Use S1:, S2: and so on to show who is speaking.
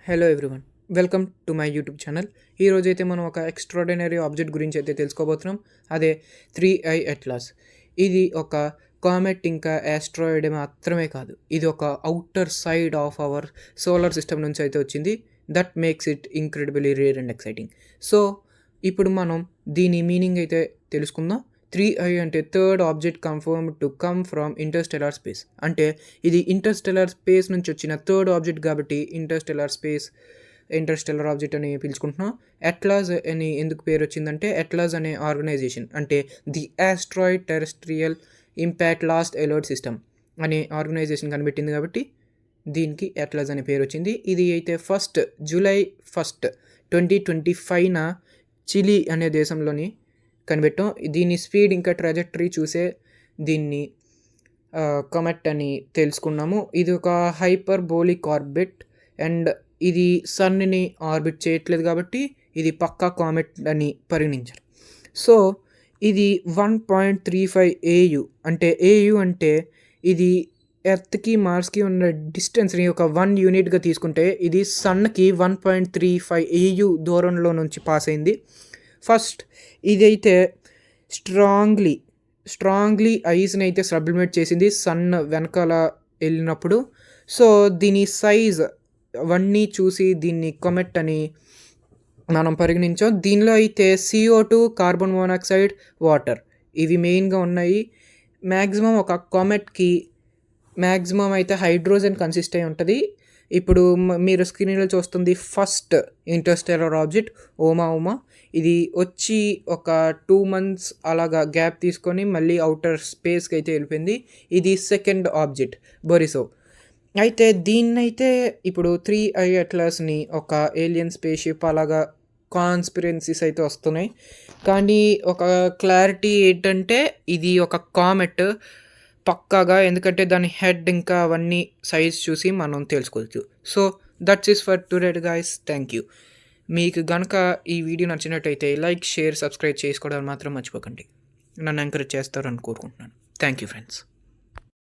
S1: Hello everyone, welcome to my YouTube channel. ఈరోజు అయితే మనం ఒక ఎక్స్ట్రాడినరీ ఆబ్జెక్ట్ గురించి అయితే తెలుసుకోబోతున్నాం. అదే 3i అట్లాస్. ఇది ఒక కామెట్ ఇంకా ఆస్ట్రాయిడ్ మాత్రమే కాదు, ఇది ఒక outer side of our solar system నుంచి అయితే వచ్చింది. That makes it incredibly rare and exciting. So ఇప్పుడు మనం దీని మీనింగ్ అయితే తెలుసుకుందాం. 3i అంటే third object confirmed to come from Interstellar space. అంటే ఇది ఇంటర్స్టెల్లార్ స్పేస్ నుంచి వచ్చిన థర్డ్ ఆబ్జెక్ట్ కాబట్టి ఇంటర్స్టెల్లార్ ఆబ్జెక్ట్ అని పిలుచుకుంటున్నాం. అట్లాస్ అని ఎందుకు పేరు వచ్చిందంటే, అట్లాస్ అనే ఆర్గనైజేషన్ అంటే the asteroid terrestrial impact last alert system అనే ఆర్గనైజేషన్ కనిపెట్టింది కాబట్టి దీనికి అట్లాస్ అనే పేరు వచ్చింది. ఇది అయితే జూలై 1, 2025న చిలీ అనే దేశంలోని కనిపెట్టాం. దీని స్పీడ్ ఇంకా ట్రాజెక్టరీ చూసే దీన్ని కమెట్ అని తెలుసుకున్నాము. ఇది ఒక హైపర్బోలిక్ ఆర్బిట్ అండ్ ఇది సన్ని ఆర్బిట్ చేయట్లేదు కాబట్టి ఇది పక్కా కామెట్ అని పరిగణించారు. సో ఇది 1.35 AU అంటే ఇది ఎర్త్కి మార్స్కి ఉన్న డిస్టెన్స్ని ఒక 1 యూనిట్గా తీసుకుంటే ఇది సన్కి 1.35 AU దూరంలో నుంచి పాస్ అయింది. ఫస్ట్ ఇదైతే స్ట్రాంగ్లీ ఐస్ని అయితే సబ్లిమేట్ చేసింది సన్ వెనకాల వెళ్ళినప్పుడు. సో దీని సైజ్ అవన్నీ చూసి దీన్ని కొమెట్ అని మనం పరిగణించాం. దీనిలో అయితే CO2, కార్బన్ మోనాక్సైడ్, వాటర్ ఇవి మెయిన్గా ఉన్నాయి. మ్యాక్సిమం ఒక కామెట్కి మ్యాక్సిమం అయితే హైడ్రోజన్ కన్సిస్ట్ అయి ఉంటుంది. ఇప్పుడు మీరు స్క్రీన్లో చూస్తుంది ఫస్ట్ ఇంటర్స్టెల్లార్ ఆబ్జెక్ట్ ఓమా. ఇది వచ్చి ఒక 2 months అలాగా గ్యాప్ తీసుకొని మళ్ళీ అవుటర్ స్పేస్కి అయితే వెళ్ళిపోయింది. ఇది సెకండ్ ఆబ్జెక్ట్ బొరిసో. అయితే దీన్నైతే ఇప్పుడు 3i అట్లాస్ని ఒక ఏలియన్ స్పేస్ షిప్ అలాగా కాన్స్పిరెన్సీస్ అయితే వస్తున్నాయి. కానీ ఒక క్లారిటీ ఏంటంటే ఇది ఒక కామెట్ పక్కాగా, ఎందుకంటే దాని హెడ్ ఇంకా అవన్నీ సైజ్ చూసి మనం తెలుసుకోవచ్చు. So that's is for today guys. Thank you. మీకు కనుక ఈ వీడియో నచ్చినట్టయితే లైక్, షేర్, సబ్స్క్రైబ్ చేసుకోవడం మాత్రం మర్చిపోకండి. నన్ను ఎంకరేజ్ చేస్తారని కోరుకుంటున్నాను. Thank you friends.